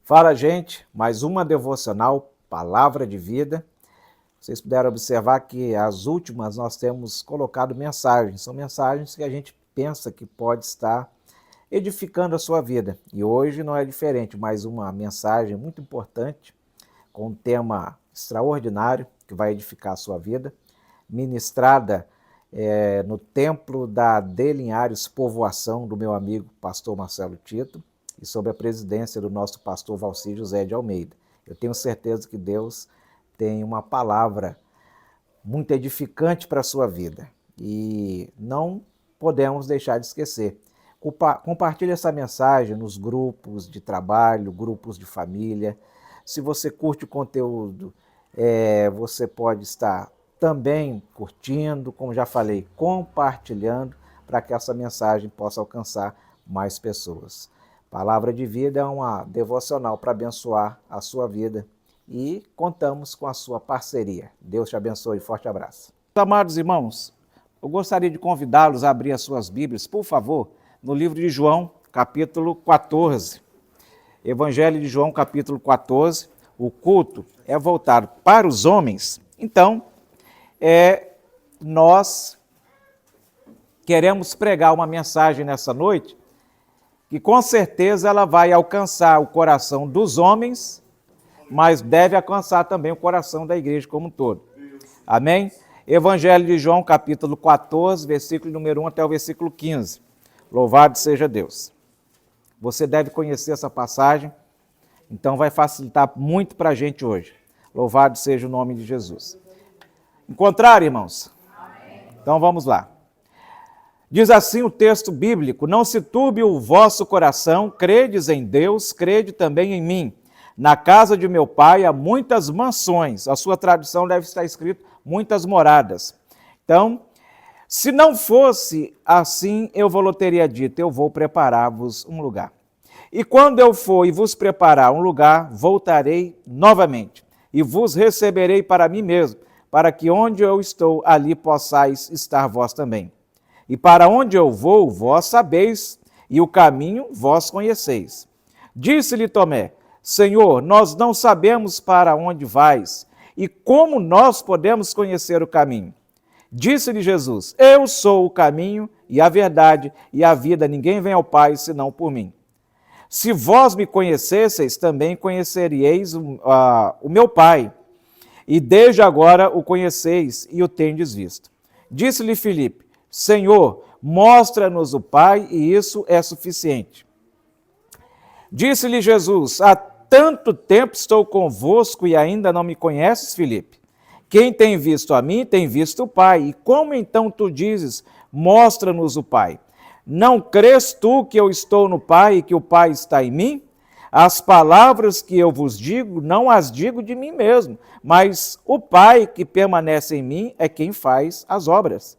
Fala, gente, mais uma devocional, Palavra de Vida. Vocês puderam observar que as últimas nós temos colocado mensagens, são mensagens que a gente pensa que pode estar edificando a sua vida. E hoje não é diferente, mais uma mensagem muito importante, com um tema extraordinário que vai edificar a sua vida, ministrada no templo da Delinhares Povoação, do meu amigo pastor Marcelo Tito, e sob a presidência do nosso pastor Valci José de Almeida. Eu tenho certeza que Deus tem uma palavra muito edificante para a sua vida e não podemos deixar de esquecer. Compartilhe essa mensagem nos grupos de trabalho, grupos de família. Se você curte o conteúdo, você pode estar também curtindo, como já falei, compartilhando, para que essa mensagem possa alcançar mais pessoas. Palavra de Vida é uma devocional para abençoar a sua vida e contamos com a sua parceria. Deus te abençoe. Forte abraço. Amados irmãos, eu gostaria de convidá-los a abrir as suas Bíblias, por favor, no livro de João, capítulo 14. Evangelho de João, capítulo 14. O culto é voltado para os homens. Então, nós queremos pregar uma mensagem nessa noite que com certeza ela vai alcançar o coração dos homens, mas deve alcançar também o coração da igreja como um todo. Amém? Evangelho de João, capítulo 14, versículo número 1 até o versículo 15. Louvado seja Deus. Você deve conhecer essa passagem, então vai facilitar muito para a gente hoje. Louvado seja o nome de Jesus. Encontraram, irmãos? Amém. Então vamos lá. Diz assim o texto bíblico: não se turbe o vosso coração, credes em Deus, crede também em mim. Na casa de meu pai há muitas mansões. A sua tradução deve estar escrito muitas moradas. Então, se não fosse assim, eu vos teria dito, eu vou preparar-vos um lugar. E quando eu for e vos preparar um lugar, voltarei novamente e vos receberei para mim mesmo, para que onde eu estou, ali possais estar vós também. E para onde eu vou, vós sabeis, e o caminho vós conheceis. Disse-lhe Tomé: Senhor, nós não sabemos para onde vais, e como nós podemos conhecer o caminho? Disse-lhe Jesus: eu sou o caminho e a verdade e a vida, ninguém vem ao Pai senão por mim. Se vós me conhecesseis, também conheceríeis o meu Pai, e desde agora o conheceis e o tendes visto. Disse-lhe Filipe: Senhor, mostra-nos o Pai, e isso é suficiente. Disse-lhe Jesus: há tanto tempo estou convosco e ainda não me conheces, Filipe? Quem tem visto a mim, tem visto o Pai. E como então tu dizes, mostra-nos o Pai? Não crês tu que eu estou no Pai e que o Pai está em mim? As palavras que eu vos digo, não as digo de mim mesmo, mas o Pai que permanece em mim é quem faz as obras.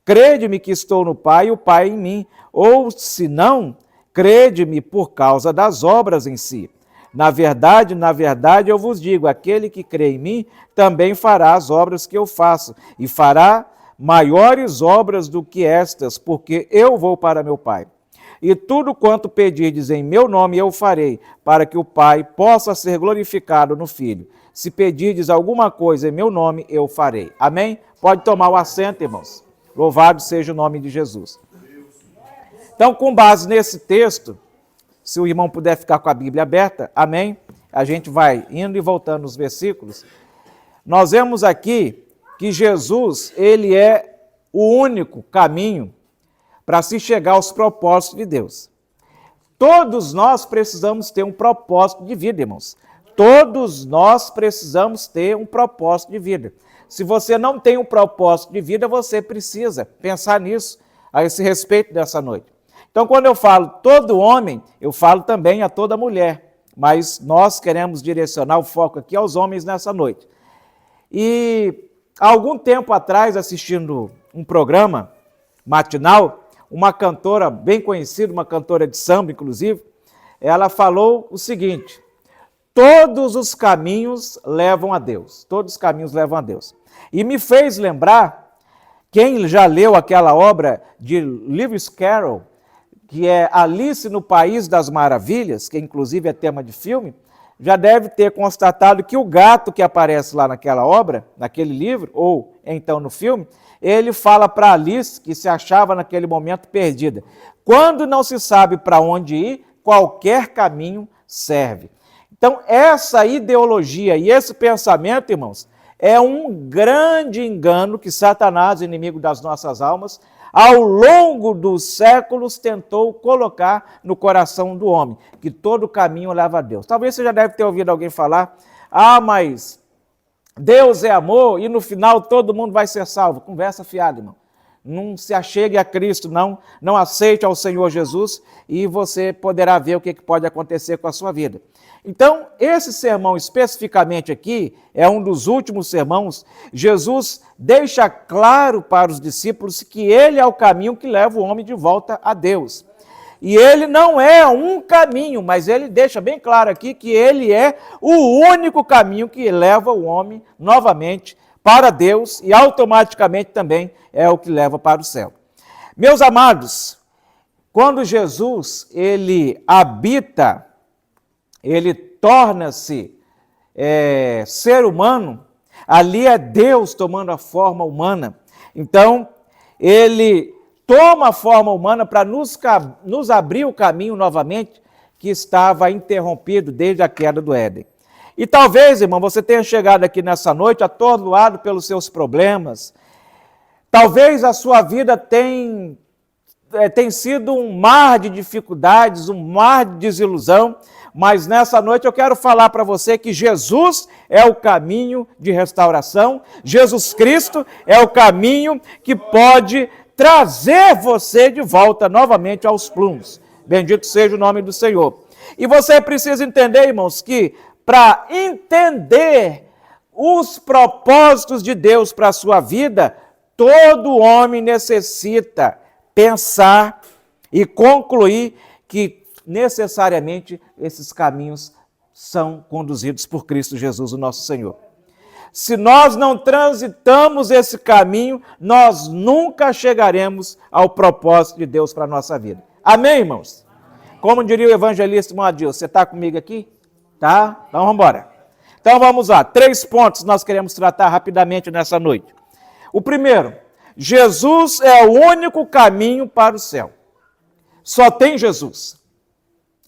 Crede-me que estou no Pai e o Pai em mim, ou se não, crede-me por causa das obras em si. Na verdade, eu vos digo, aquele que crê em mim também fará as obras que eu faço, e fará maiores obras do que estas, porque eu vou para meu Pai. E tudo quanto pedirdes em meu nome eu farei, para que o Pai possa ser glorificado no Filho. Se pedirdes alguma coisa em meu nome, eu farei. Amém? Pode tomar o assento, irmãos. Louvado seja o nome de Jesus. Então, com base nesse texto, se o irmão puder ficar com a Bíblia aberta, amém? A gente vai indo e voltando nos versículos. Nós vemos aqui que Jesus, ele é o único caminho para se chegar aos propósitos de Deus. Todos nós precisamos ter um propósito de vida, irmãos. Todos nós precisamos ter um propósito de vida. Se você não tem um propósito de vida, você precisa pensar nisso, a esse respeito dessa noite. Então, quando eu falo todo homem, eu falo também a toda mulher, mas nós queremos direcionar o foco aqui aos homens nessa noite. E há algum tempo atrás, assistindo um programa matinal, uma cantora bem conhecida, uma cantora de samba, inclusive, ela falou o seguinte: todos os caminhos levam a Deus. Todos os caminhos levam a Deus. E me fez lembrar Quem já leu aquela obra de Lewis Carroll, que é Alice no País das Maravilhas, que inclusive é tema de filme, já deve ter constatado que o gato que aparece lá naquela obra, naquele livro, ou então no filme, ele fala para Alice, que se achava naquele momento perdida: quando não se sabe para onde ir, qualquer caminho serve. Então, essa ideologia e esse pensamento, irmãos, é um grande engano que Satanás, inimigo das nossas almas, ao longo dos séculos tentou colocar no coração do homem, que todo caminho leva a Deus. Talvez você já deve ter ouvido alguém falar: mas Deus é amor e no final todo mundo vai ser salvo. Conversa fiada, irmão. Não se achegue a Cristo, não aceite ao Senhor Jesus e você poderá ver o que pode acontecer com a sua vida. Então, esse sermão especificamente aqui é um dos últimos sermãos. Jesus deixa claro para os discípulos que ele é o caminho que leva o homem de volta a Deus. E ele não é um caminho, mas ele deixa bem claro aqui que ele é o único caminho que leva o homem novamente para Deus e automaticamente também é o que leva para o céu. Meus amados, quando Jesus ele habita, ele torna-se ser humano, ali é Deus tomando a forma humana. Então, ele toma a forma humana para nos abrir o caminho novamente que estava interrompido desde a queda do Éden. E talvez, irmão, você tenha chegado aqui nessa noite atordoado pelos seus problemas. Talvez a sua vida tenha sido um mar de dificuldades, um mar de desilusão, mas nessa noite eu quero falar para você que Jesus é o caminho de restauração, Jesus Cristo é o caminho que pode trazer você de volta novamente aos plumos. Bendito seja o nome do Senhor. E você precisa entender, irmãos, que para entender os propósitos de Deus para a sua vida, todo homem necessita pensar e concluir que necessariamente esses caminhos são conduzidos por Cristo Jesus, o nosso Senhor. Se nós não transitamos esse caminho, nós nunca chegaremos ao propósito de Deus para a nossa vida. Amém, irmãos? Como diria o evangelista Moadil, você está comigo aqui? Tá? Então vamos embora. Então vamos lá, 3 pontos nós queremos tratar rapidamente nessa noite. O primeiro, Jesus é o único caminho para o céu. Só tem Jesus.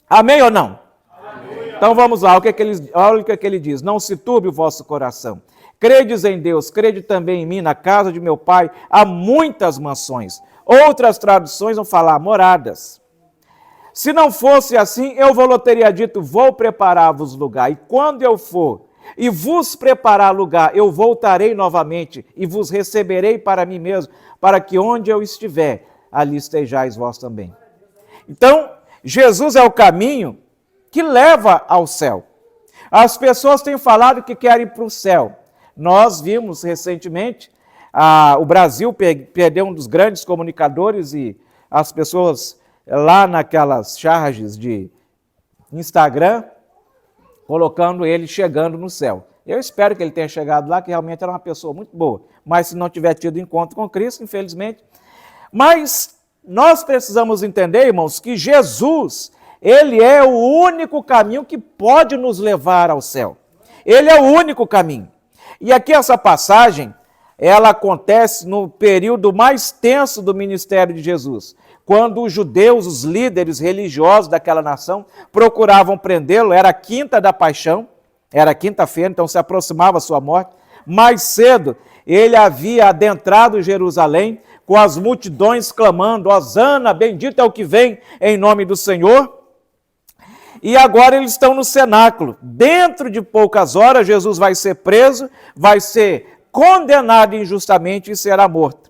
Amém ou não? Amém. Então vamos lá, olha o que ele diz: não se turbe o vosso coração. Credes em Deus, crede também em mim. Na casa de meu Pai há muitas mansões. Outras traduções vão falar moradas. Se não fosse assim, eu vos teria dito: vou preparar-vos lugar. E quando eu for e vos preparar lugar, eu voltarei novamente e vos receberei para mim mesmo, para que onde eu estiver, ali estejais vós também. Então, Jesus é o caminho que leva ao céu. As pessoas têm falado que querem ir para o céu. Nós vimos recentemente, o Brasil perdeu um dos grandes comunicadores e as pessoas lá naquelas charges de Instagram, colocando ele chegando no céu. Eu espero que ele tenha chegado lá, que realmente era uma pessoa muito boa. Mas se não tiver tido encontro com Cristo, infelizmente. Mas nós precisamos entender, irmãos, que Jesus, ele é o único caminho que pode nos levar ao céu. Ele é o único caminho. E aqui essa passagem, ela acontece no período mais tenso do ministério de Jesus, quando os judeus, os líderes religiosos daquela nação, procuravam prendê-lo. Era a quinta da paixão, era quinta-feira, então se aproximava a sua morte. Mais cedo, ele havia adentrado Jerusalém, com as multidões clamando: Hosana, bendito é o que vem em nome do Senhor. E agora eles estão no cenáculo. Dentro de poucas horas, Jesus vai ser preso, vai ser condenado injustamente e será morto.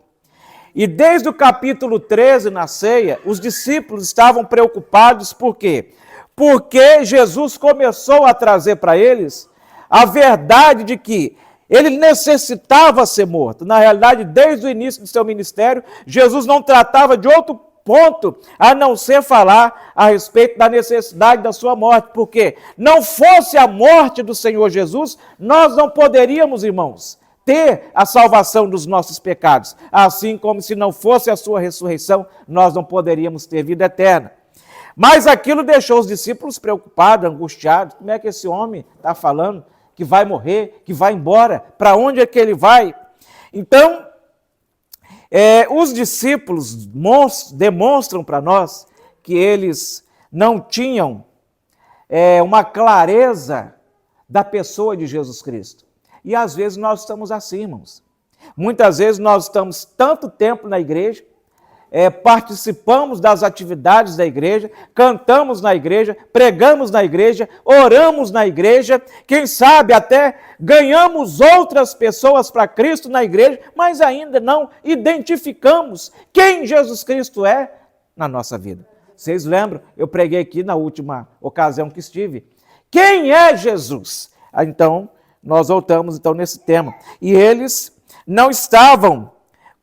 E desde o capítulo 13, na ceia, os discípulos estavam preocupados. Por quê? Porque Jesus começou a trazer para eles a verdade de que ele necessitava ser morto. Na realidade, desde o início do seu ministério, Jesus não tratava de outro ponto a não ser falar a respeito da necessidade da sua morte. Porque não fosse a morte do Senhor Jesus, nós não poderíamos, irmãos, ter a salvação dos nossos pecados. Assim como se não fosse a sua ressurreição, nós não poderíamos ter vida eterna. Mas aquilo deixou os discípulos preocupados, angustiados. Como é que esse homem está falando que vai morrer, que vai embora? Para onde é que ele vai? Então, os discípulos demonstram para nós que eles não tinham uma clareza da pessoa de Jesus Cristo. E às vezes nós estamos assim, irmãos. Muitas vezes nós estamos tanto tempo na igreja, participamos das atividades da igreja, cantamos na igreja, pregamos na igreja, oramos na igreja, quem sabe até ganhamos outras pessoas para Cristo na igreja, mas ainda não identificamos quem Jesus Cristo é na nossa vida. Vocês lembram? Eu preguei aqui na última ocasião que estive. Quem é Jesus? Então, nós voltamos nesse tema. E eles não estavam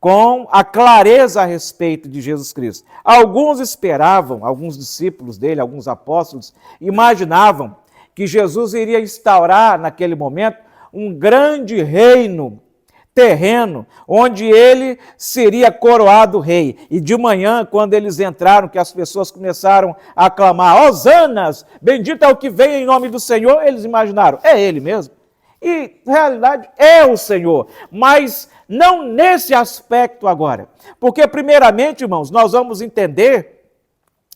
com a clareza a respeito de Jesus Cristo. Alguns esperavam, alguns discípulos dele, alguns apóstolos, imaginavam que Jesus iria instaurar naquele momento um grande reino terreno, onde ele seria coroado rei. E de manhã, quando eles entraram, que as pessoas começaram a clamar, Hosanas, bendito é o que vem em nome do Senhor, eles imaginaram, é ele mesmo. E, na realidade, é o Senhor, mas não nesse aspecto agora. Porque, primeiramente, irmãos, nós vamos entender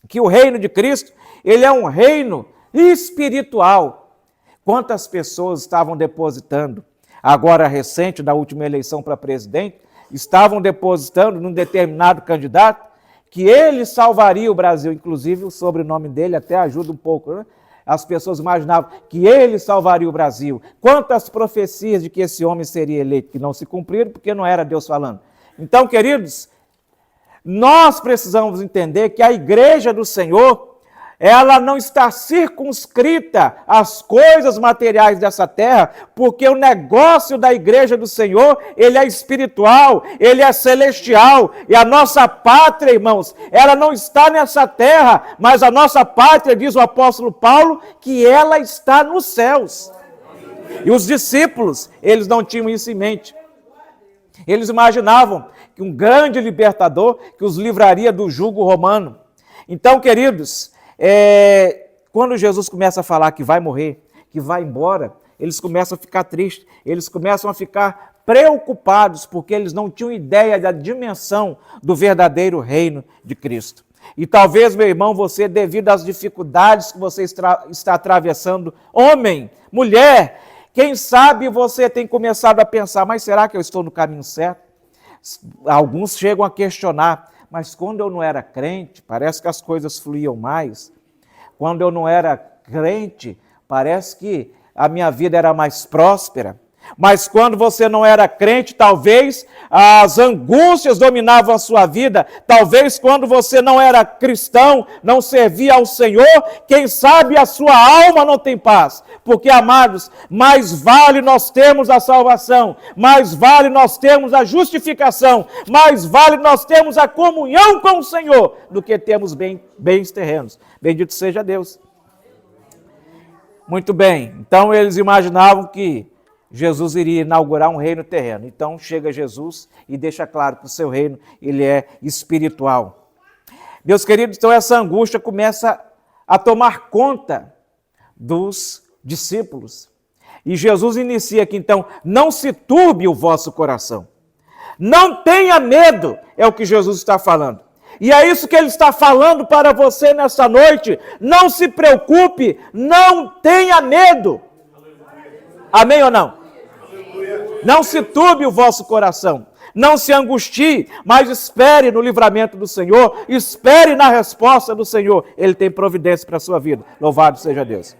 que o reino de Cristo, ele é um reino espiritual. Quantas pessoas estavam depositando, agora recente, da última eleição para presidente, estavam depositando num determinado candidato que ele salvaria o Brasil. Inclusive, o sobrenome dele até ajuda um pouco, né? As pessoas imaginavam que ele salvaria o Brasil. Quantas profecias de que esse homem seria eleito que não se cumpriram, porque não era Deus falando. Então, queridos, nós precisamos entender que a igreja do Senhor, ela não está circunscrita às coisas materiais dessa terra, porque o negócio da igreja do Senhor, ele é espiritual, ele é celestial, e a nossa pátria, irmãos, ela não está nessa terra, mas a nossa pátria, diz o apóstolo Paulo, que ela está nos céus. E os discípulos, eles não tinham isso em mente. Eles imaginavam que um grande libertador que os livraria do jugo romano. Então, queridos, quando Jesus começa a falar que vai morrer, que vai embora, eles começam a ficar tristes, eles começam a ficar preocupados, porque eles não tinham ideia da dimensão do verdadeiro reino de Cristo. E talvez, meu irmão, você, devido às dificuldades que você está atravessando, homem, mulher, quem sabe você tem começado a pensar, mas será que eu estou no caminho certo? Alguns chegam a questionar, mas quando eu não era crente, parece que as coisas fluíam mais. Quando eu não era crente, parece que a minha vida era mais próspera. Mas quando você não era crente, talvez as angústias dominavam a sua vida. Talvez quando você não era cristão, não servia ao Senhor, quem sabe a sua alma não tem paz. Porque, amados, mais vale nós termos a salvação, mais vale nós termos a justificação, mais vale nós termos a comunhão com o Senhor, do que termos bens terrenos. Bendito seja Deus. Muito bem, então eles imaginavam que Jesus iria inaugurar um reino terreno. Então chega Jesus e deixa claro que o seu reino, ele é espiritual. Meus queridos, então essa angústia começa a tomar conta dos discípulos. E Jesus inicia aqui então, não se turbe o vosso coração. Não tenha medo, é o que Jesus está falando. E é isso que ele está falando para você nessa noite. Não se preocupe, não tenha medo. Amém ou não? Não se turbe o vosso coração, não se angustie, mas espere no livramento do Senhor, espere na resposta do Senhor. Ele tem providência para a sua vida. Louvado seja Deus.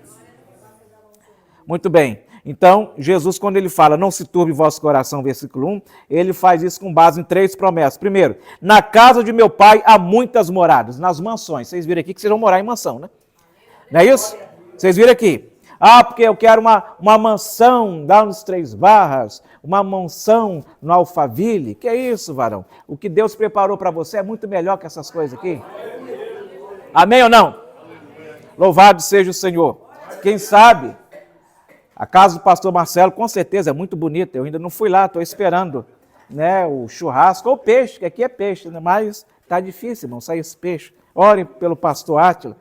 Muito bem. Então, Jesus, quando ele fala, não se turbe o vosso coração, versículo 1, ele faz isso com base em 3 promessas. Primeiro, na casa de meu pai há muitas moradas, nas mansões. Vocês viram aqui que vocês vão morar em mansão, né? Não é isso? Vocês viram aqui? Ah, porque eu quero uma mansão lá nos Três Barras, uma mansão no Alphaville. Que é isso, varão? O que Deus preparou para você é muito melhor que essas coisas aqui. Amém ou não? Louvado seja o Senhor. Quem sabe A casa do pastor Marcelo, com certeza, é muito bonita. Eu ainda não fui lá, estou esperando, né, o churrasco ou o peixe, que aqui é peixe, né? Mas está difícil, irmão, sair esse peixe. Orem pelo pastor Átila.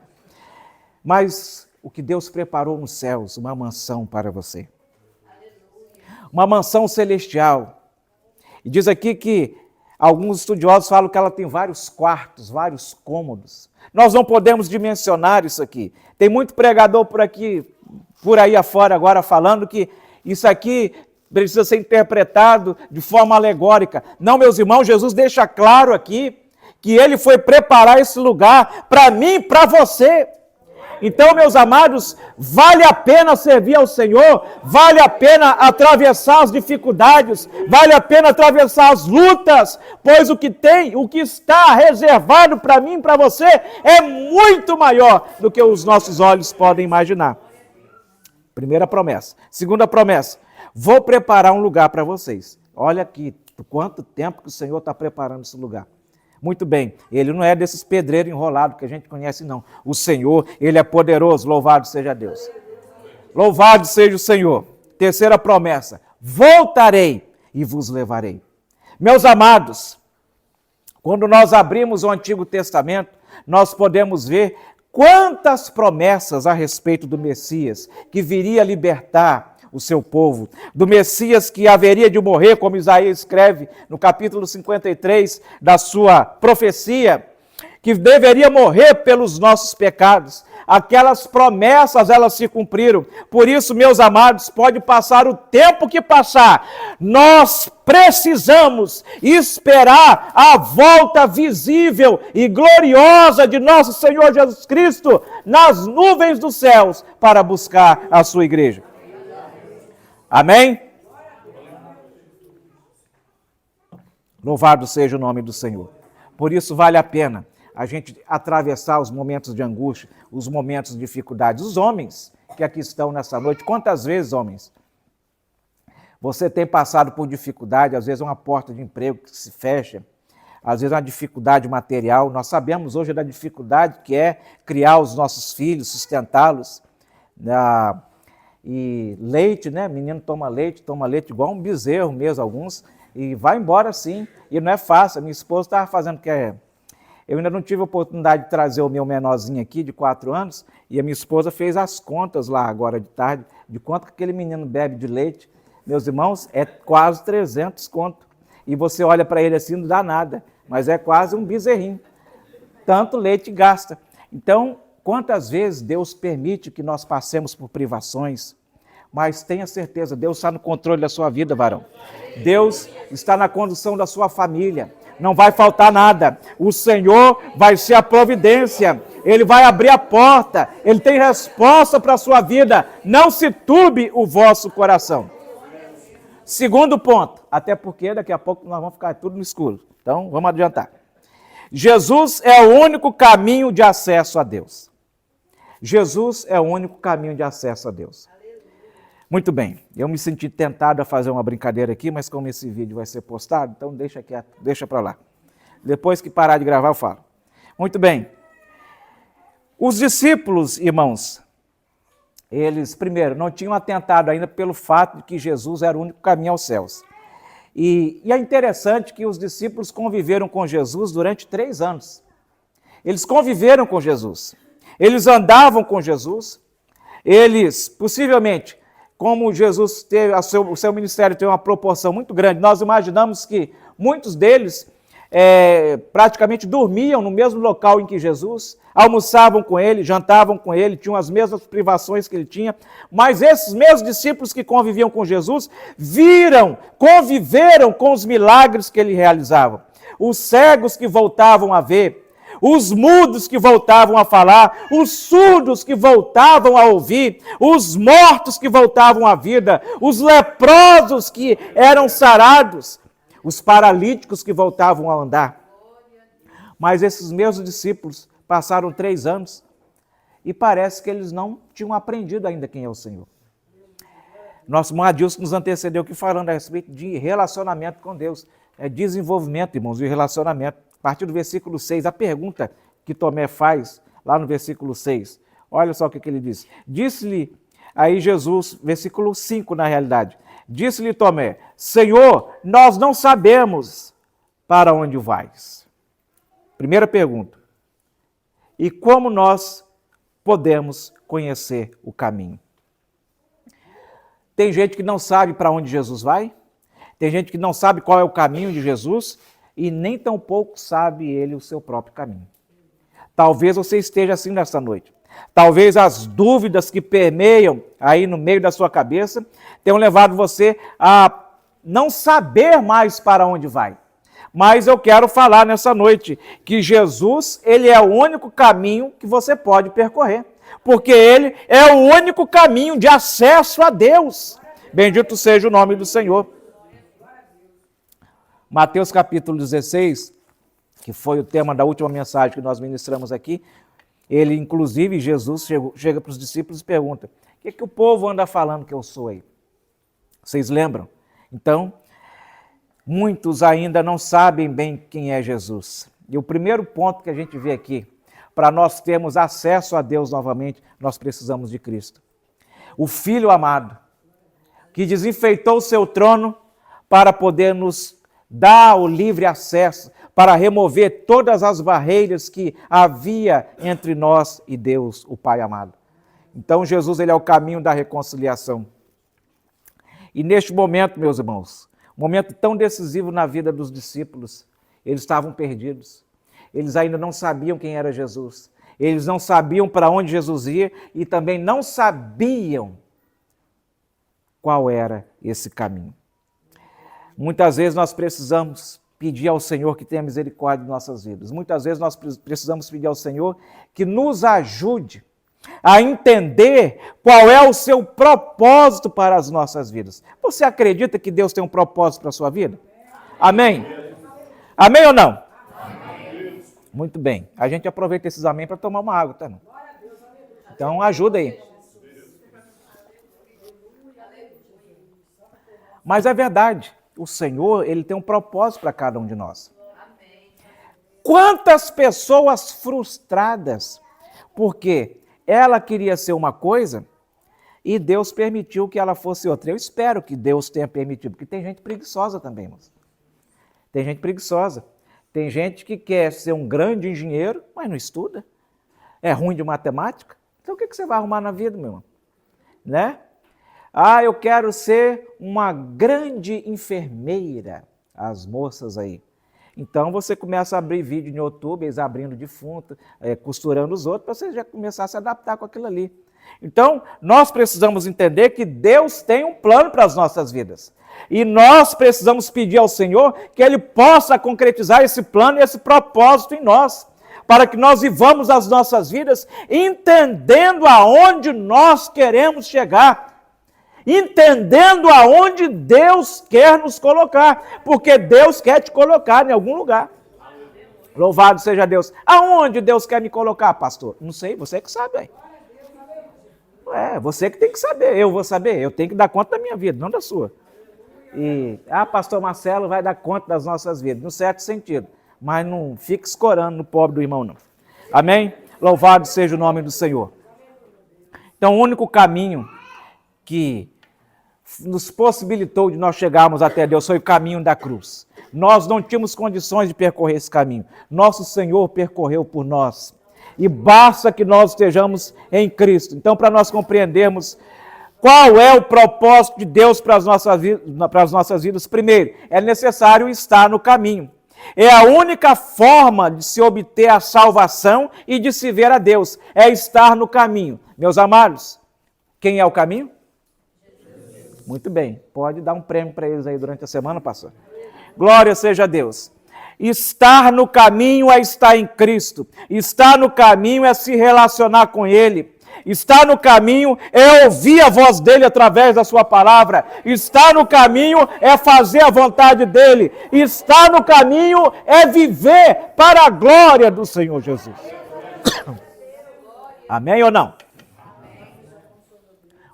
Mas o que Deus preparou nos céus, uma mansão para você. Uma mansão celestial. E diz aqui que alguns estudiosos falam que ela tem vários quartos, vários cômodos. Nós não podemos dimensionar isso aqui. Tem muito pregador por aí afora agora falando que isso aqui precisa ser interpretado de forma alegórica. Não, meus irmãos, Jesus deixa claro aqui que ele foi preparar esse lugar para mim e para você. Então, meus amados, vale a pena servir ao Senhor, vale a pena atravessar as dificuldades, vale a pena atravessar as lutas, pois o que está reservado para mim e para você é muito maior do que os nossos olhos podem imaginar. Primeira promessa. Segunda promessa, vou preparar um lugar para vocês. Olha aqui, por quanto tempo que o Senhor está preparando esse lugar. Muito bem, ele não é desses pedreiros enrolados que a gente conhece, não. O Senhor, ele é poderoso, louvado seja Deus. Louvado seja o Senhor. Terceira promessa, voltarei e vos levarei. Meus amados, quando nós abrimos o Antigo Testamento, nós podemos ver quantas promessas a respeito do Messias, que viria libertar o seu povo, do Messias que haveria de morrer, como Isaías escreve no capítulo 53 da sua profecia, que deveria morrer pelos nossos pecados. Aquelas promessas, elas se cumpriram. Por isso, meus amados, pode passar o tempo que passar, nós precisamos esperar a volta visível e gloriosa de nosso Senhor Jesus Cristo nas nuvens dos céus para buscar a sua igreja. Amém? Louvado seja o nome do Senhor. Por isso vale a pena a gente atravessar os momentos de angústia, os momentos de dificuldade. Os homens que aqui estão nessa noite, quantas vezes, homens, você tem passado por dificuldade, às vezes uma porta de emprego que se fecha, às vezes uma dificuldade material. Nós sabemos hoje da dificuldade que é criar os nossos filhos, sustentá-los. E leite, né? Menino toma leite igual um bezerro mesmo, alguns, e vai embora assim. E não é fácil. A minha esposa estava fazendo eu ainda não tive a oportunidade de trazer o meu menorzinho aqui, de 4 anos, e a minha esposa fez as contas lá agora de tarde, de quanto que aquele menino bebe de leite. Meus irmãos, é quase 300 conto. E você olha para ele assim, não dá nada, mas é quase um bezerrinho. Tanto leite gasta. Então, quantas vezes Deus permite que nós passemos por privações, mas tenha certeza, Deus está no controle da sua vida, varão. Deus está na condução da sua família. Não vai faltar nada. O Senhor vai ser a providência. Ele vai abrir a porta. Ele tem resposta para a sua vida. Não se turbe o vosso coração. Segundo ponto, até porque daqui a pouco nós vamos ficar tudo no escuro. Então, vamos adiantar. Jesus é o único caminho de acesso a Deus. Jesus é o único caminho de acesso a Deus. Muito bem, eu me senti tentado a fazer uma brincadeira aqui, mas como esse vídeo vai ser postado, então deixa quieto, deixa para lá. Depois que parar de gravar, eu falo. Muito bem. Os discípulos, irmãos, eles, primeiro, não tinham atentado ainda pelo fato de que Jesus era o único caminho aos céus. E é interessante que os discípulos conviveram com Jesus durante 3 anos. Eles conviveram com Jesus. Eles andavam com Jesus. Eles, possivelmente, como Jesus teve, o seu ministério tem uma proporção muito grande, nós imaginamos que muitos deles praticamente dormiam no mesmo local em que Jesus, almoçavam com ele, jantavam com ele, tinham as mesmas privações que ele tinha, mas esses mesmos discípulos que conviviam com Jesus, conviveram com os milagres que ele realizava. Os cegos que voltavam a ver, os mudos que voltavam a falar, os surdos que voltavam a ouvir, os mortos que voltavam à vida, os leprosos que eram sarados, os paralíticos que voltavam a andar. Mas esses mesmos discípulos passaram 3 anos e parece que eles não tinham aprendido ainda quem é o Senhor. Nosso irmão Adilson nos antecedeu aqui falando a respeito de relacionamento com Deus. É desenvolvimento, irmãos, de relacionamento. A partir do versículo 6, a pergunta que Tomé faz, lá no versículo 6, olha só o que ele diz. Disse-lhe Aí Jesus, versículo 5 na realidade, disse-lhe Tomé, Senhor, nós não sabemos para onde vais. Primeira pergunta, e como nós podemos conhecer o caminho? Tem gente que não sabe para onde Jesus vai, tem gente que não sabe qual é o caminho de Jesus e nem tampouco sabe ele o seu próprio caminho. Talvez você esteja assim nesta noite. Talvez as dúvidas que permeiam aí no meio da sua cabeça tenham levado você a não saber mais para onde vai. Mas eu quero falar nessa noite que Jesus, ele é o único caminho que você pode percorrer, porque ele é o único caminho de acesso a Deus. Bendito seja o nome do Senhor. Mateus capítulo 16, que foi o tema da última mensagem que nós ministramos aqui, ele, inclusive, Jesus chega para os discípulos e pergunta, o que o povo anda falando que eu sou aí? Vocês lembram? Então, muitos ainda não sabem bem quem é Jesus. E o primeiro ponto que a gente vê aqui, para nós termos acesso a Deus novamente, nós precisamos de Cristo. O Filho amado, que desenfeitou o seu trono para poder nos dar o livre acesso, para remover todas as barreiras que havia entre nós e Deus, o Pai amado. Então, Jesus, ele é o caminho da reconciliação. E neste momento, meus irmãos, um momento tão decisivo na vida dos discípulos, eles estavam perdidos. Eles ainda não sabiam quem era Jesus. Eles não sabiam para onde Jesus ia e também não sabiam qual era esse caminho. Muitas vezes nós precisamos pedir ao Senhor que tenha misericórdia de nossas vidas. Muitas vezes nós precisamos pedir ao Senhor que nos ajude a entender qual é o seu propósito para as nossas vidas. Você acredita que Deus tem um propósito para a sua vida? Amém? Amém ou não? Amém. Muito bem. A gente aproveita esses amém para tomar uma água, tá? Então ajuda aí. Mas é verdade. O Senhor, ele tem um propósito para cada um de nós. Quantas pessoas frustradas, porque ela queria ser uma coisa e Deus permitiu que ela fosse outra. Eu espero que Deus tenha permitido, porque tem gente preguiçosa também, irmãos. Tem gente preguiçosa. Tem gente que quer ser um grande engenheiro, mas não estuda. É ruim de matemática. Então o que você vai arrumar na vida, meu irmão? Né? Ah, eu quero ser uma grande enfermeira, as moças aí. Então você começa a abrir vídeo no YouTube, eles abrindo defunto, costurando os outros, para você já começar a se adaptar com aquilo ali. Então, nós precisamos entender que Deus tem um plano para as nossas vidas. E nós precisamos pedir ao Senhor que Ele possa concretizar esse plano e esse propósito em nós, para que nós vivamos as nossas vidas entendendo aonde nós queremos chegar, entendendo aonde Deus quer nos colocar, porque Deus quer te colocar em algum lugar. Louvado seja Deus. Aonde Deus quer me colocar, pastor? Não sei, você que sabe aí. Você que tem que saber, eu vou saber, eu tenho que dar conta da minha vida, não da sua. E, pastor Marcelo vai dar conta das nossas vidas, no certo sentido, mas não fique escorando no pobre do irmão, não. Amém? Louvado seja o nome do Senhor. Então, o único caminho que nos possibilitou de nós chegarmos até Deus foi o caminho da cruz. Nós não tínhamos condições de percorrer esse caminho. Nosso Senhor percorreu por nós. E basta que nós estejamos em Cristo. Então, para nós compreendermos qual é o propósito de Deus para as nossas vidas, primeiro, é necessário estar no caminho. É a única forma de se obter a salvação e de se ver a Deus, é estar no caminho. Meus amados, quem é o caminho? Muito bem, pode dar um prêmio para eles aí durante a semana, pastor. Glória seja a Deus. Estar no caminho é estar em Cristo. Estar no caminho é se relacionar com Ele. Estar no caminho é ouvir a voz dEle através da sua palavra. Estar no caminho é fazer a vontade dEle. Estar no caminho é viver para a glória do Senhor Jesus. Amém ou não?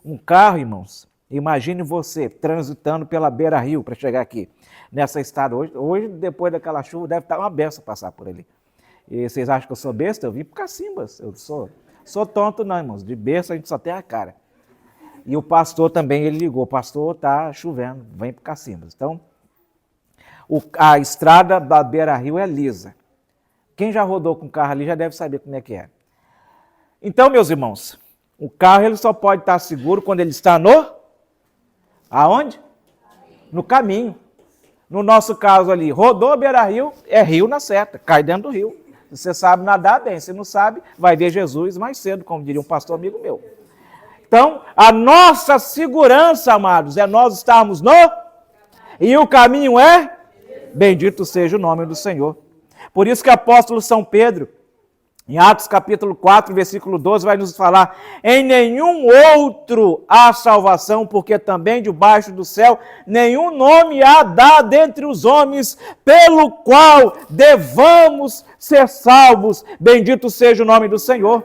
Um carro, irmãos, imagine você transitando pela beira-rio para chegar aqui, nessa estrada. Hoje, depois daquela chuva, deve estar uma benção passar por ali. E vocês acham que eu sou besta? Eu vim por Cacimbas. Eu sou tonto não, irmãos. De besta a gente só tem a cara. E o pastor também, ele ligou, pastor, está chovendo, vem para Cacimbas. Então, a estrada da Beira-Rio é lisa. Quem já rodou com o carro ali já deve saber como é que é. Então, meus irmãos, o carro ele só pode estar seguro quando ele está aonde? No caminho. No nosso caso ali, rodou a Beira-Rio, é rio na seta, cai dentro do rio. Se você sabe nadar, bem. Se não sabe, vai ver Jesus mais cedo, como diria um pastor amigo meu. Então, a nossa segurança, amados, é nós estarmos e o caminho é? Bendito seja o nome do Senhor. Por isso que o apóstolo São Pedro, em Atos capítulo 4, versículo 12, vai nos falar: em nenhum outro há salvação, porque também debaixo do céu nenhum nome há dado entre os homens, pelo qual devamos ser salvos. Bendito seja o nome do Senhor.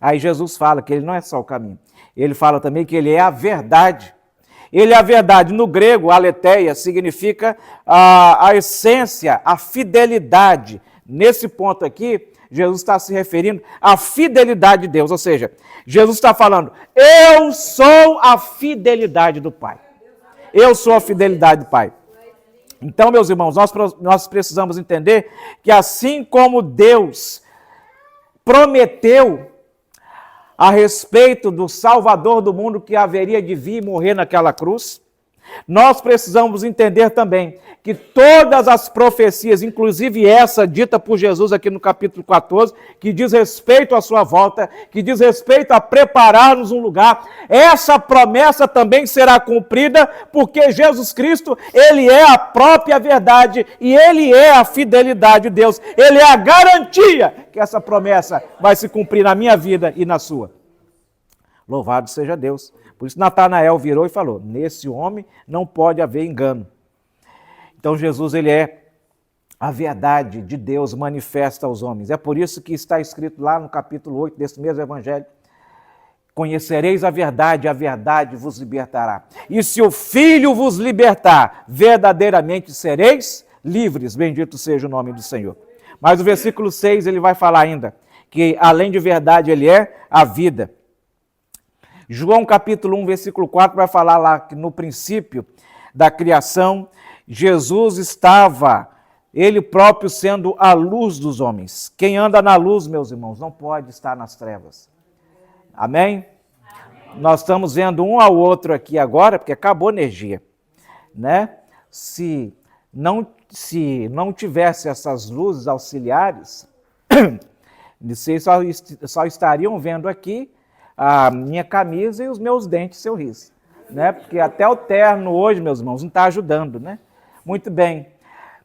Aí Jesus fala que ele não é só o caminho. Ele fala também que ele é a verdade. Ele é a verdade. No grego, aletheia significa a essência, a fidelidade. Nesse ponto aqui, Jesus está se referindo à fidelidade de Deus. Ou seja, Jesus está falando, eu sou a fidelidade do Pai. Eu sou a fidelidade do Pai. Então, meus irmãos, nós precisamos entender que assim como Deus prometeu a respeito do Salvador do mundo que haveria de vir e morrer naquela cruz, nós precisamos entender também que todas as profecias, inclusive essa dita por Jesus aqui no capítulo 14, que diz respeito à sua volta, que diz respeito a preparar-nos um lugar, essa promessa também será cumprida, porque Jesus Cristo, ele é a própria verdade e ele é a fidelidade de Deus. Ele é a garantia que essa promessa vai se cumprir na minha vida e na sua. Louvado seja Deus. Por isso Natanael virou e falou, nesse homem não pode haver engano. Então Jesus, ele é a verdade de Deus manifesta aos homens. É por isso que está escrito lá no capítulo 8 desse mesmo evangelho, conhecereis a verdade vos libertará. E se o Filho vos libertar, verdadeiramente sereis livres. Bendito seja o nome do Senhor. Mas o versículo 6, ele vai falar ainda, que além de verdade, ele é a vida. João capítulo 1, versículo 4, vai falar lá que no princípio da criação, Jesus estava, ele próprio sendo a luz dos homens. Quem anda na luz, meus irmãos, não pode estar nas trevas. Amém? Nós estamos vendo um ao outro aqui agora, porque acabou a energia, né? Se não tivesse essas luzes auxiliares, vocês só estariam vendo aqui a minha camisa e os meus dentes, seu riso, né? Porque até o terno hoje, meus irmãos, não está ajudando, né? Muito bem.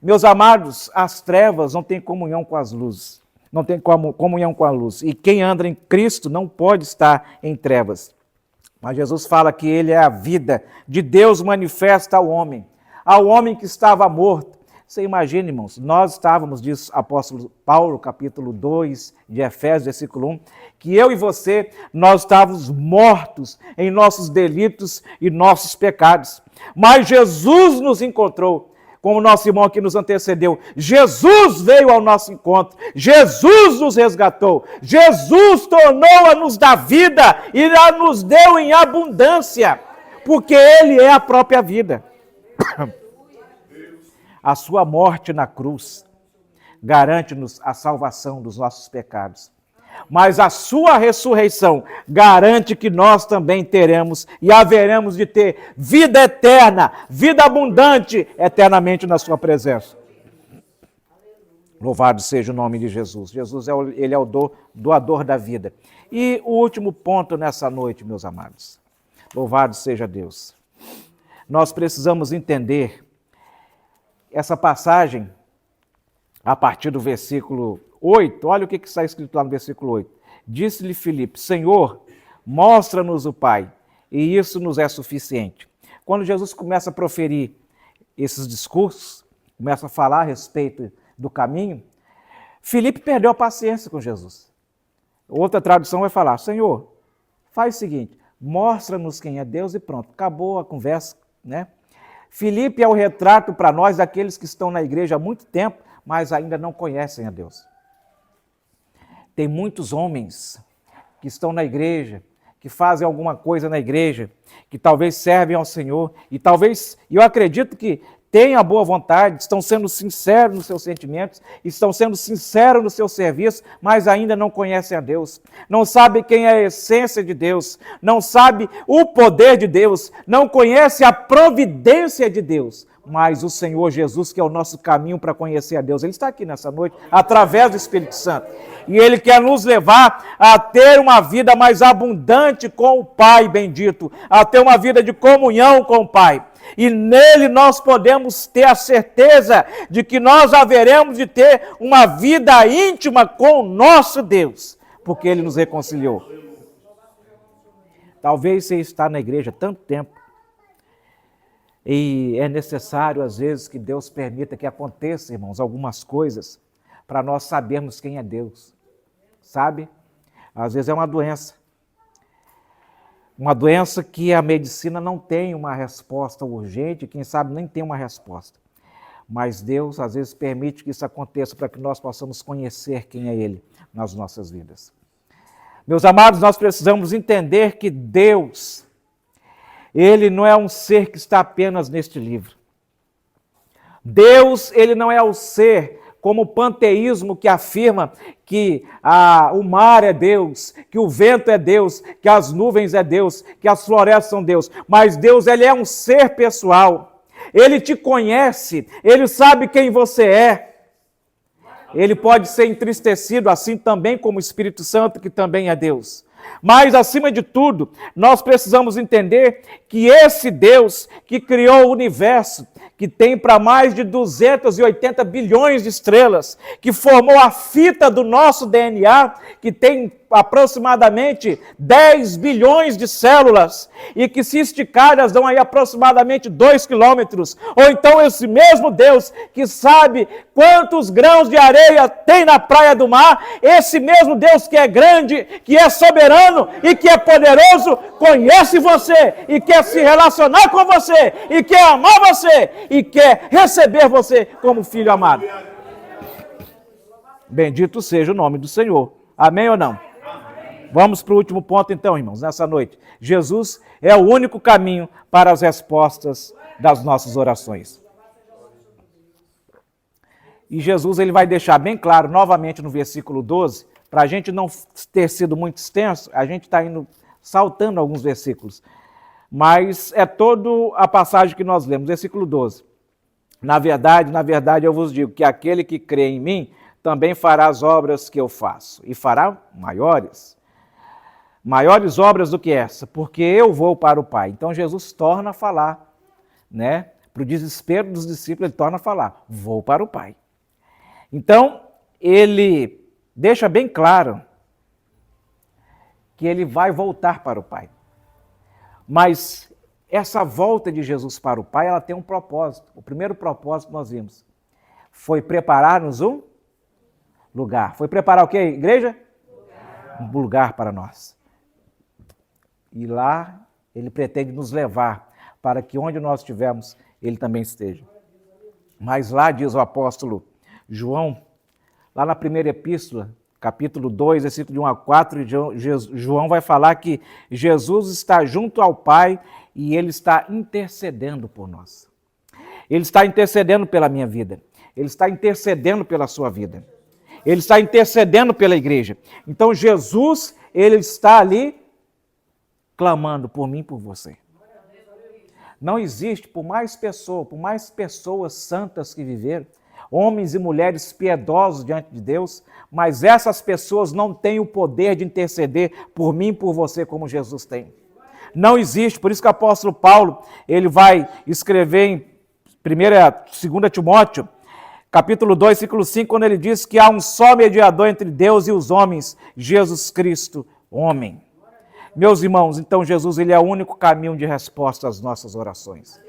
Meus amados, as trevas não têm comunhão com as luzes, não tem comunhão com a luz. E quem anda em Cristo não pode estar em trevas. Mas Jesus fala que ele é a vida de Deus manifesta ao homem que estava morto. Você imagina, irmãos, nós estávamos, diz apóstolo Paulo, capítulo 2 de Efésios, versículo 1, que eu e você, nós estávamos mortos em nossos delitos e nossos pecados. Mas Jesus nos encontrou, como o nosso irmão que nos antecedeu. Jesus veio ao nosso encontro, Jesus nos resgatou, Jesus tornou-nos da vida e a nos deu em abundância, porque Ele é a própria vida. A sua morte na cruz garante-nos a salvação dos nossos pecados. Mas a sua ressurreição garante que nós também teremos e haveremos de ter vida eterna, vida abundante, eternamente na sua presença. Louvado seja o nome de Jesus. Jesus ele é o doador da vida. E o último ponto nessa noite, meus amados. Louvado seja Deus. Nós precisamos entender essa passagem, a partir do versículo 8, olha o que está escrito lá no versículo 8. Disse-lhe Filipe, Senhor, mostra-nos o Pai, e isso nos é suficiente. Quando Jesus começa a proferir esses discursos, começa a falar a respeito do caminho, Filipe perdeu a paciência com Jesus. Outra tradução vai falar, Senhor, faz o seguinte, mostra-nos quem é Deus e pronto, acabou a conversa, né? Filipe é o retrato para nós daqueles que estão na igreja há muito tempo, mas ainda não conhecem a Deus. Tem muitos homens que estão na igreja, que fazem alguma coisa na igreja, que talvez servem ao Senhor, e talvez, eu acredito que tenham a boa vontade, estão sendo sinceros nos seus sentimentos, estão sendo sinceros no seu serviço, mas ainda não conhecem a Deus, não sabem quem é a essência de Deus, não sabem o poder de Deus, não conhecem a providência de Deus. Mas o Senhor Jesus, que é o nosso caminho para conhecer a Deus, Ele está aqui nessa noite, através do Espírito Santo. E Ele quer nos levar a ter uma vida mais abundante com o Pai bendito, a ter uma vida de comunhão com o Pai. E nele nós podemos ter a certeza de que nós haveremos de ter uma vida íntima com o nosso Deus, porque Ele nos reconciliou. Talvez você está na igreja há tanto tempo, e é necessário, às vezes, que Deus permita que aconteça, irmãos, algumas coisas, para nós sabermos quem é Deus. Sabe? Às vezes é uma doença. Uma doença que a medicina não tem uma resposta urgente, quem sabe nem tem uma resposta. Mas Deus, às vezes, permite que isso aconteça para que nós possamos conhecer quem é Ele nas nossas vidas. Meus amados, nós precisamos entender que Deus, Ele não é um ser que está apenas neste livro. Deus, Ele não é o ser como o panteísmo que afirma que o mar é Deus, que o vento é Deus, que as nuvens é Deus, que as florestas são Deus. Mas Deus, Ele é um ser pessoal. Ele te conhece, Ele sabe quem você é. Ele pode ser entristecido, assim também como o Espírito Santo, que também é Deus. Mas, acima de tudo, nós precisamos entender que esse Deus que criou o universo, que tem para mais de 280 bilhões de estrelas, que formou a fita do nosso DNA, que tem aproximadamente 10 bilhões de células, e que se esticadas dão aí aproximadamente 2 quilômetros, ou então esse mesmo Deus que sabe quantos grãos de areia tem na praia do mar, esse mesmo Deus que é grande, que é soberano e que é poderoso, conhece você e quer se relacionar com você, e quer amar você, e quer receber você como filho amado. Bendito seja o nome do Senhor. Amém ou não? Vamos para o último ponto então, irmãos, nessa noite. Jesus é o único caminho para as respostas das nossas orações. E Jesus ele vai deixar bem claro, novamente no versículo 12, para a gente não ter sido muito extenso, a gente está indo saltando alguns versículos, mas é toda a passagem que nós lemos, versículo 12. Na verdade, eu vos digo que aquele que crê em mim também fará as obras que eu faço, e fará maiores obras do que essa, porque eu vou para o Pai. Então Jesus torna a falar, né? Para o desespero dos discípulos, ele torna a falar, vou para o Pai. Então, ele deixa bem claro que ele vai voltar para o Pai. Mas essa volta de Jesus para o Pai, ela tem um propósito. O primeiro propósito que nós vimos foi preparar-nos um lugar. Foi preparar o quê, igreja? Um lugar para nós. E lá ele pretende nos levar para que onde nós estivermos, ele também esteja. Mas lá diz o apóstolo João, lá na primeira epístola, capítulo 2, versículo de 1 a 4, João vai falar que Jesus está junto ao Pai e ele está intercedendo por nós. Ele está intercedendo pela minha vida. Ele está intercedendo pela sua vida. Ele está intercedendo pela igreja. Então Jesus, ele está ali clamando por mim e por você. Não existe, por mais pessoas santas que viveram, homens e mulheres piedosos diante de Deus, mas essas pessoas não têm o poder de interceder por mim e por você como Jesus tem. Não existe, por isso que o apóstolo Paulo, ele vai escrever em 2 Timóteo, capítulo 2, versículo 5, quando ele diz que há um só mediador entre Deus e os homens, Jesus Cristo, homem. Meus irmãos, então Jesus ele é o único caminho de resposta às nossas orações.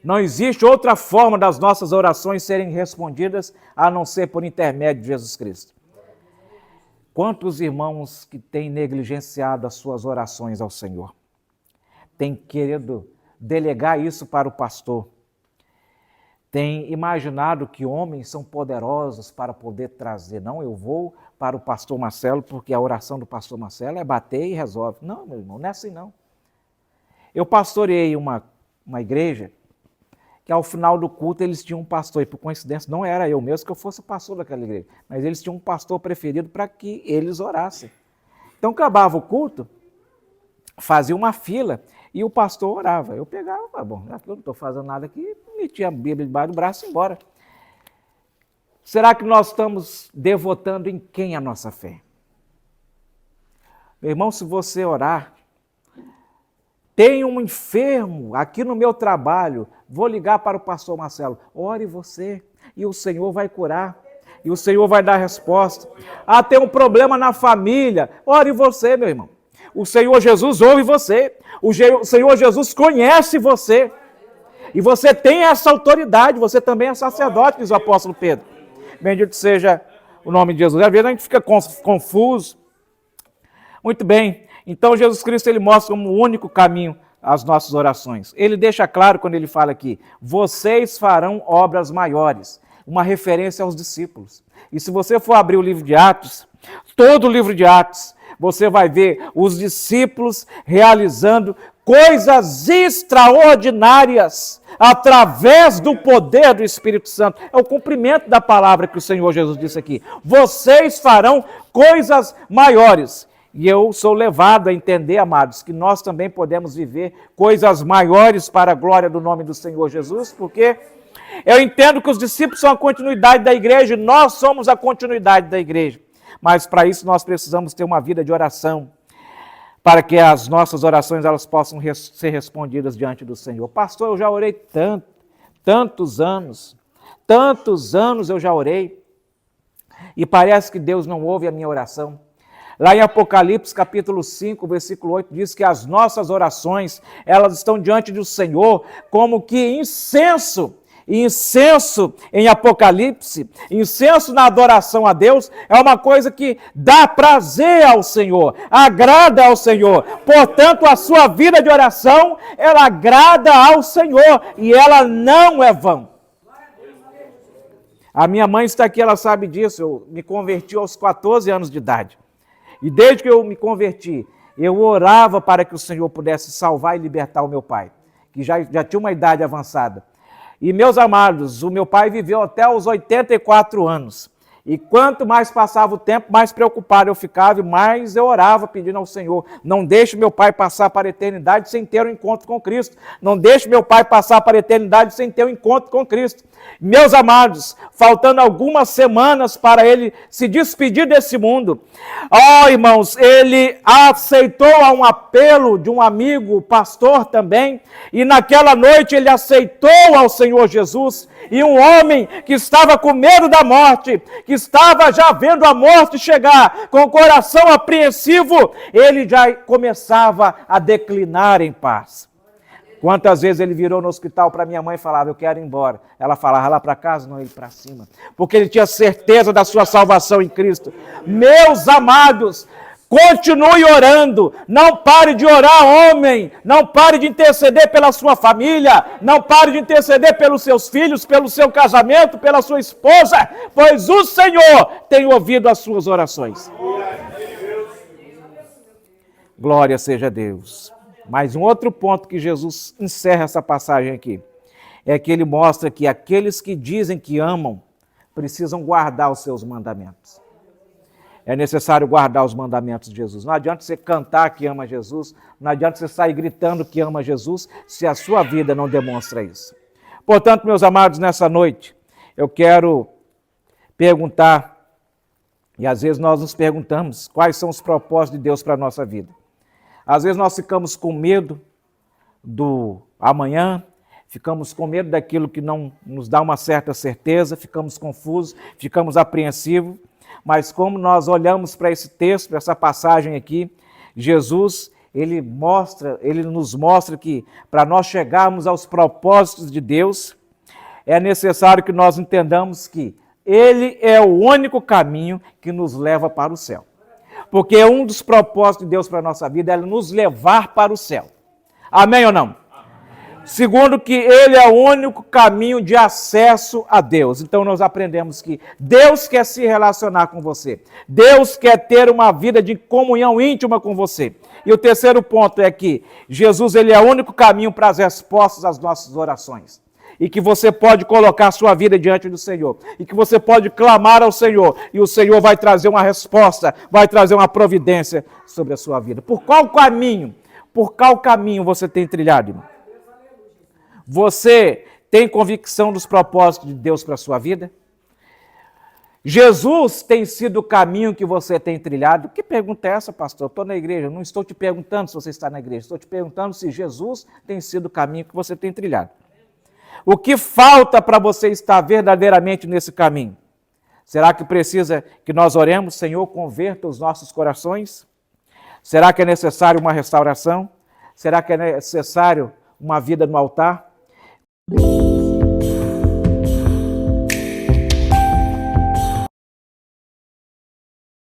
Não existe outra forma das nossas orações serem respondidas a não ser por intermédio de Jesus Cristo. Quantos irmãos que têm negligenciado as suas orações ao Senhor? Têm querido delegar isso para o pastor. tem imaginado que homens são poderosos para poder trazer. Não, eu vou para o pastor Marcelo, porque a oração do pastor Marcelo é bater e resolve. Não, meu irmão, não é assim não. Eu pastoreei uma igreja que ao final do culto eles tinham um pastor, e por coincidência não era eu mesmo que eu fosse o pastor daquela igreja, mas eles tinham um pastor preferido para que eles orassem. Então acabava o culto, fazia uma fila e o pastor orava. Eu pegava, bom, já que eu não estou fazendo nada aqui, metia a Bíblia debaixo do braço e ia embora. Será que nós estamos devotando em quem a nossa fé? Meu irmão, se você orar, tem um enfermo aqui no meu trabalho, vou ligar para o pastor Marcelo, ore você e o Senhor vai curar, e o Senhor vai dar resposta. Ah, tem um problema na família, ore você, meu irmão. O Senhor Jesus ouve você, o Senhor Jesus conhece você, e você tem essa autoridade, você também é sacerdote, diz o apóstolo Pedro. Bendito seja o nome de Jesus. Às vezes a gente fica confuso. Muito bem. Então, Jesus Cristo, ele mostra como o único caminho as nossas orações. Ele deixa claro quando ele fala aqui, vocês farão obras maiores, uma referência aos discípulos. E se você for abrir o livro de Atos, todo o livro de Atos, você vai ver os discípulos realizando coisas extraordinárias através do poder do Espírito Santo. É o cumprimento da palavra que o Senhor Jesus disse aqui. Vocês farão coisas maiores. E eu sou levado a entender, amados, que nós também podemos viver coisas maiores para a glória do nome do Senhor Jesus, porque eu entendo que os discípulos são a continuidade da igreja, e nós somos a continuidade da igreja. Mas para isso nós precisamos ter uma vida de oração, para que as nossas orações elas possam ser respondidas diante do Senhor. Pastor, eu já orei tantos anos eu já orei, e parece que Deus não ouve a minha oração. Lá em Apocalipse, capítulo 5, versículo 8, diz que as nossas orações, elas estão diante do Senhor como que incenso. E incenso em Apocalipse, incenso na adoração a Deus, é uma coisa que dá prazer ao Senhor, agrada ao Senhor. Portanto, a sua vida de oração, ela agrada ao Senhor e ela não é vã. A minha mãe está aqui, ela sabe disso. Eu me converti aos 14 anos de idade. E desde que eu me converti, eu orava para que o Senhor pudesse salvar e libertar o meu pai, que já tinha uma idade avançada. E, meus amados, o meu pai viveu até os 84 anos. E quanto mais passava o tempo, mais preocupado eu ficava e mais eu orava pedindo ao Senhor, não deixe meu pai passar para a eternidade sem ter um encontro com Cristo. Não deixe meu pai passar para a eternidade sem ter um encontro com Cristo. Meus amados, faltando algumas semanas para ele se despedir desse mundo, irmãos, ele aceitou um apelo de um amigo, pastor também, e naquela noite ele aceitou ao Senhor Jesus, e um homem que estava com medo da morte, que estava já vendo a morte chegar, com o coração apreensivo, ele já começava a declinar em paz. Quantas vezes ele virou no hospital para minha mãe e falava, eu quero ir embora. Ela falava, lá para casa, não, ele para cima. Porque ele tinha certeza da sua salvação em Cristo. Meus amados, continue orando, não pare de orar, homem, não pare de interceder pela sua família, não pare de interceder pelos seus filhos, pelo seu casamento, pela sua esposa, pois o Senhor tem ouvido as suas orações. Glória seja a Deus. Mas um outro ponto que Jesus encerra essa passagem aqui, é que ele mostra que aqueles que dizem que amam, precisam guardar os seus mandamentos. É necessário guardar os mandamentos de Jesus. Não adianta você cantar que ama Jesus, não adianta você sair gritando que ama Jesus, se a sua vida não demonstra isso. Portanto, meus amados, nessa noite, eu quero perguntar, e às vezes nós nos perguntamos, quais são os propósitos de Deus para a nossa vida. Às vezes nós ficamos com medo do amanhã, ficamos com medo daquilo que não nos dá uma certa certeza, ficamos confusos, ficamos apreensivos, mas como nós olhamos para esse texto, para essa passagem aqui, Jesus, ele nos mostra que para nós chegarmos aos propósitos de Deus, é necessário que nós entendamos que Ele é o único caminho que nos leva para o céu. Porque um dos propósitos de Deus para a nossa vida é nos levar para o céu. Amém ou não? Amém. Segundo, que ele é o único caminho de acesso a Deus. Então nós aprendemos que Deus quer se relacionar com você. Deus quer ter uma vida de comunhão íntima com você. E o terceiro ponto é que Jesus ele é o único caminho para as respostas às nossas orações. E que você pode colocar a sua vida diante do Senhor. E que você pode clamar ao Senhor. E o Senhor vai trazer uma resposta, vai trazer uma providência sobre a sua vida. Por qual caminho você tem trilhado, irmão? Você tem convicção dos propósitos de Deus para a sua vida? Jesus tem sido o caminho que você tem trilhado? Que pergunta é essa, pastor? Eu estou na igreja, não estou te perguntando se você está na igreja, estou te perguntando se Jesus tem sido o caminho que você tem trilhado. O que falta para você estar verdadeiramente nesse caminho? Será que precisa que nós oremos, Senhor, converta os nossos corações? Será que é necessário uma restauração? Será que é necessário uma vida no altar?